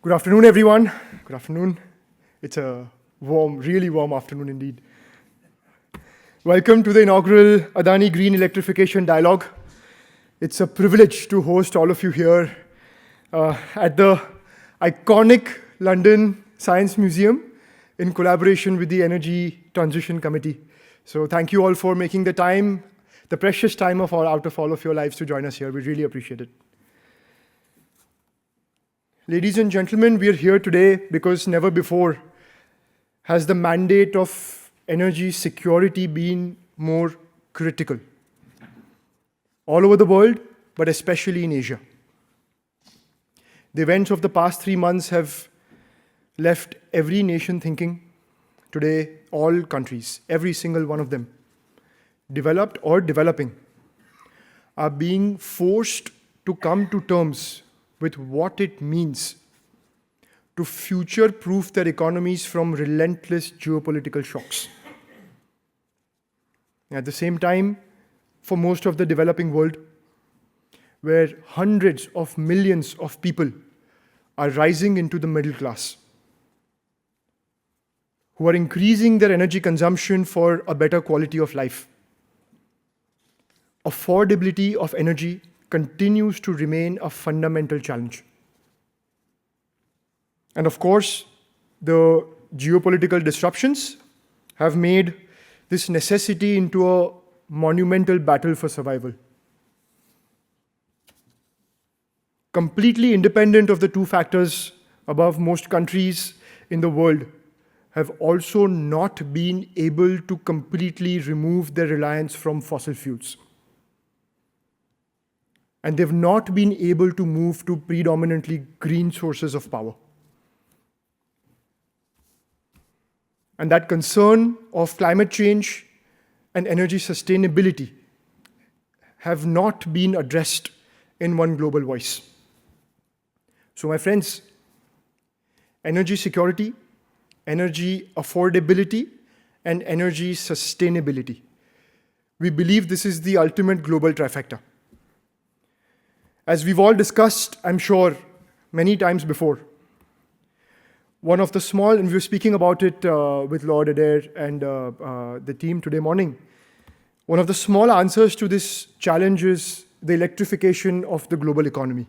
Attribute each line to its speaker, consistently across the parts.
Speaker 1: Good afternoon, everyone. Good afternoon. It's a warm, really warm afternoon indeed. Welcome to the inaugural Adani Green Electrification Dialogue. It's a privilege to host all of you here at the iconic London Science Museum in collaboration with the Energy Transition Committee. So thank you all for making the time, the precious time out of all of your lives to join us here. We really appreciate it. Ladies and gentlemen, we are here today because never before has the mandate of energy security been more critical. All over the world, but especially in Asia. The events of the past 3 months have left every nation thinking. Today, all countries, every single one of them, developed or developing, are being forced to come to terms with what it means to future-proof their economies from relentless geopolitical shocks. At the same time, for most of the developing world, where hundreds of millions of people are rising into the middle class, who are increasing their energy consumption for a better quality of life. Affordability of energy continues to remain a fundamental challenge. And of course, the geopolitical disruptions have made this necessity into a monumental battle for survival. Completely independent of the two factors above, most countries in the world have also not been able to completely remove their reliance from fossil fuels. And they've not been able to move to predominantly green sources of power. And that concern of climate change and energy sustainability have not been addressed in one global voice. So my friends, energy security, energy affordability, and energy sustainability. We believe this is the ultimate global trifecta. As we've all discussed, I'm sure, many times before, one of the small, and we were speaking about it with Lord Adair and the team today morning, one of the small answers to this challenge is the electrification of the global economy.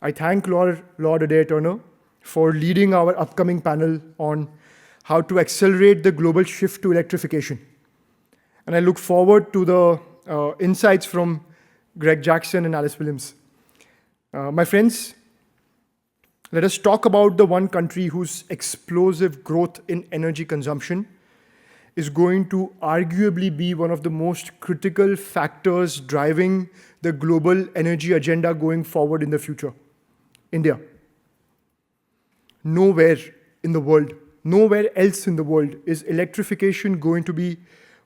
Speaker 1: I thank Lord Adair Turner for leading our upcoming panel on how to accelerate the global shift to electrification. And I look forward to the insights from Greg Jackson and Alice Williams. My friends, let us talk about the one country whose explosive growth in energy consumption is going to arguably be one of the most critical factors driving the global energy agenda going forward in the future. India. Nowhere in the world, nowhere else in the world is electrification going to be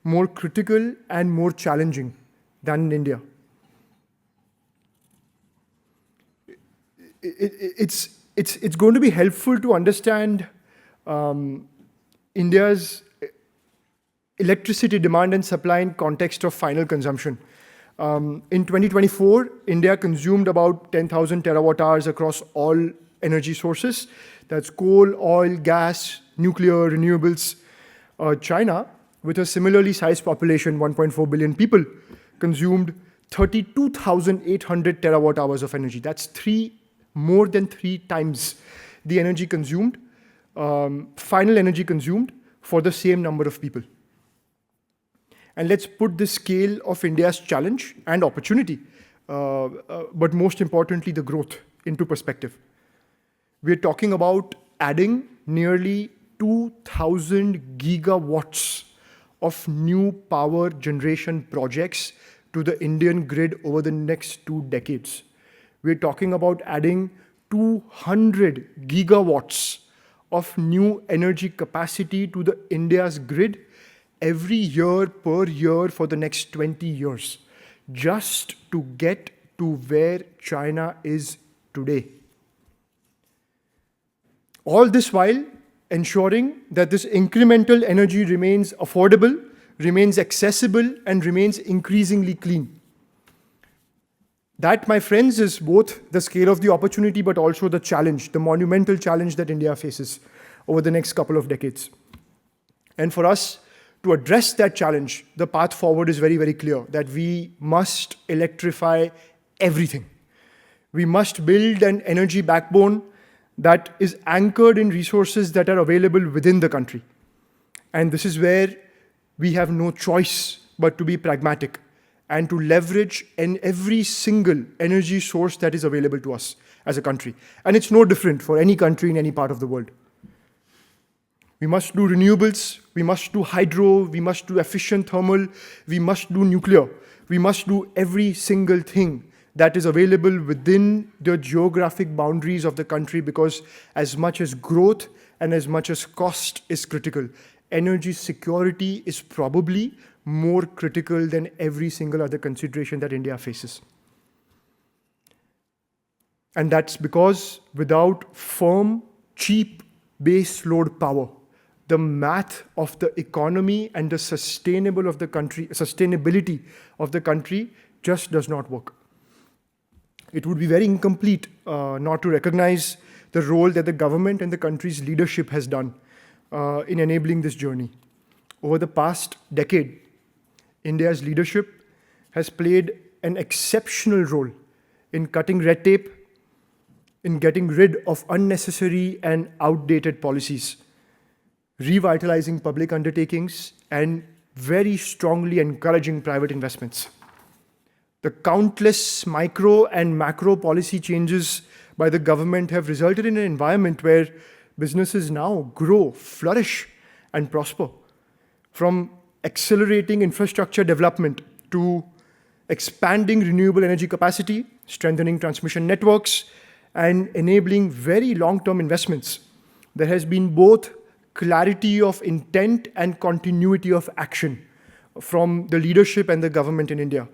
Speaker 1: more critical and more challenging than in India. It's going to be helpful to understand India's electricity demand and supply in context of final consumption. In 2024, India consumed about 10,000 terawatt hours across all energy sources. That's coal, oil, gas, nuclear, renewables. China, with a similarly sized population, 1.4 billion people, consumed 32,800 terawatt hours of energy. That's more than 3 times the energy consumed, final energy consumed for the same number of people. And let's put the scale of India's challenge and opportunity, but most importantly, the growth into perspective. We're talking about adding nearly 2,000 gigawatts of new power generation projects to the Indian grid over the next 2 decades. We're talking about adding 200 gigawatts of new energy capacity to the India's grid every year per year for the next 20 years, just to get to where China is today. All this while ensuring that this incremental energy remains affordable, remains accessible, and remains increasingly clean. That, my friends, is both the scale of the opportunity, but also the challenge, the monumental challenge that India faces over the next couple of decades. And for us to address that challenge, the path forward is very, very clear, that we must electrify everything. We must build an energy backbone that is anchored in resources that are available within the country. And this is where we have no choice but to be pragmatic and to leverage every single energy source that is available to us as a country. And it's no different for any country in any part of the world. We must do renewables, we must do hydro, we must do efficient thermal, we must do nuclear. We must do every single thing that is available within the geographic boundaries of the country, because as much as growth and as much as cost is critical, energy security is probably more critical than every single other consideration that India faces. And that's because without firm, cheap base load power, the math of the economy and the sustainability of the country just does not work. It would be very incomplete not to recognize the role that the government and the country's leadership has done in enabling this journey. Over the past decade, India's leadership has played an exceptional role in cutting red tape, in getting rid of unnecessary and outdated policies, revitalizing public undertakings, and very strongly encouraging private investments. The countless micro and macro policy changes by the government have resulted in an environment where businesses now grow, flourish, and prosper. From accelerating infrastructure development to expanding renewable energy capacity, strengthening transmission networks, and enabling very long-term investments, there has been both clarity of intent and continuity of action from the leadership and the government in India,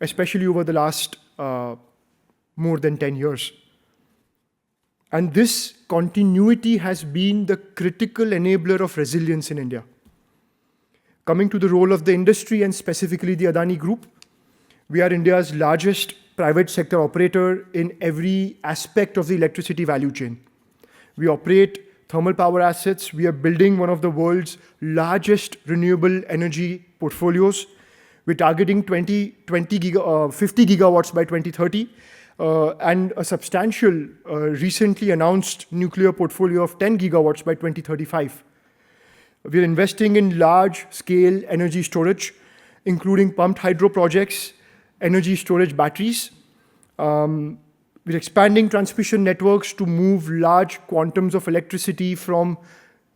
Speaker 1: especially over the last more than 10 years. And this continuity has been the critical enabler of resilience in India. Coming to the role of the industry and specifically the Adani Group, we are India's largest private sector operator in every aspect of the electricity value chain. We operate thermal power assets. We are building one of the world's largest renewable energy portfolios. We're targeting 50 gigawatts by 2030, and a substantial recently announced nuclear portfolio of 10 gigawatts by 2035. We're investing in large-scale energy storage, including pumped hydro projects, energy storage batteries. We're expanding transmission networks to move large quantums of electricity from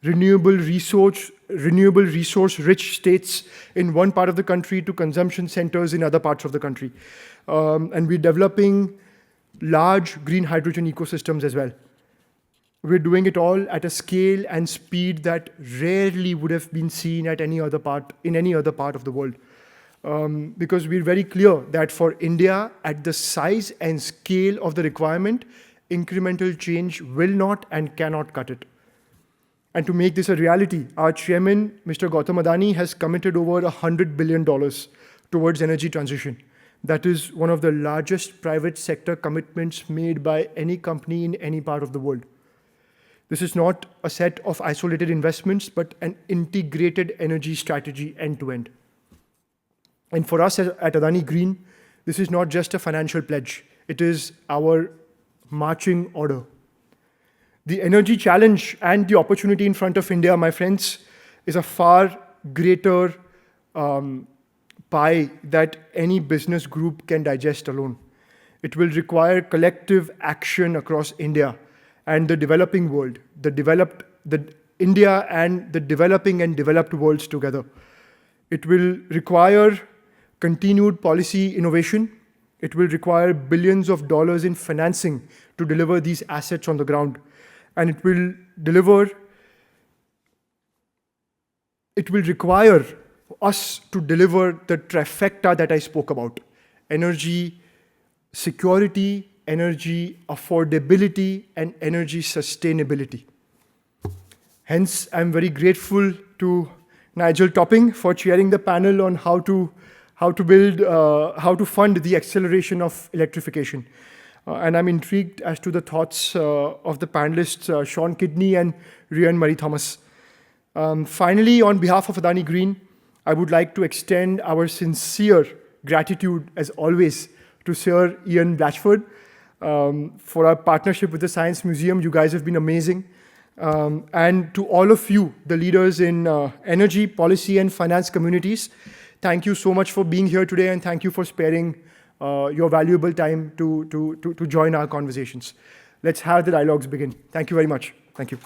Speaker 1: renewable resource-rich states in one part of the country to consumption centers in other parts of the country. And we're developing large green hydrogen ecosystems as well. We're doing it all at a scale and speed that rarely would have been seen in any other part of the world. Because we're very clear that for India, at the size and scale of the requirement, incremental change will not and cannot cut it. And to make this a reality, our chairman, Mr. Gautam Adani, has committed over $100 billion towards energy transition. That is one of the largest private sector commitments made by any company in any part of the world. This is not a set of isolated investments, but an integrated energy strategy end to end. And for us at Adani Green, this is not just a financial pledge. It is our marching order. The energy challenge and the opportunity in front of India, my friends, is a far greater pie that any business group can digest alone. It will require collective action across India and the developing world, India and the developing and developed worlds together. It will require continued policy innovation. It will require billions of dollars in financing to deliver these assets on the ground. And it will require us to deliver the trifecta that I spoke about: energy security, energy affordability, and energy sustainability. Hence, I'm very grateful to Nigel Topping for chairing the panel on how to how to fund the acceleration of electrification. And I'm intrigued as to the thoughts of the panelists, Sean Kidney and Rhian Marie Thomas. Finally, on behalf of Adani Green, I would like to extend our sincere gratitude, as always, to Sir Ian Blatchford for our partnership with the Science Museum. You guys have been amazing. And to all of you, the leaders in energy, policy, and finance communities, thank you so much for being here today, and thank you for sparing your valuable time to join our conversations. Let's have the dialogues begin. Thank you very much. Thank you.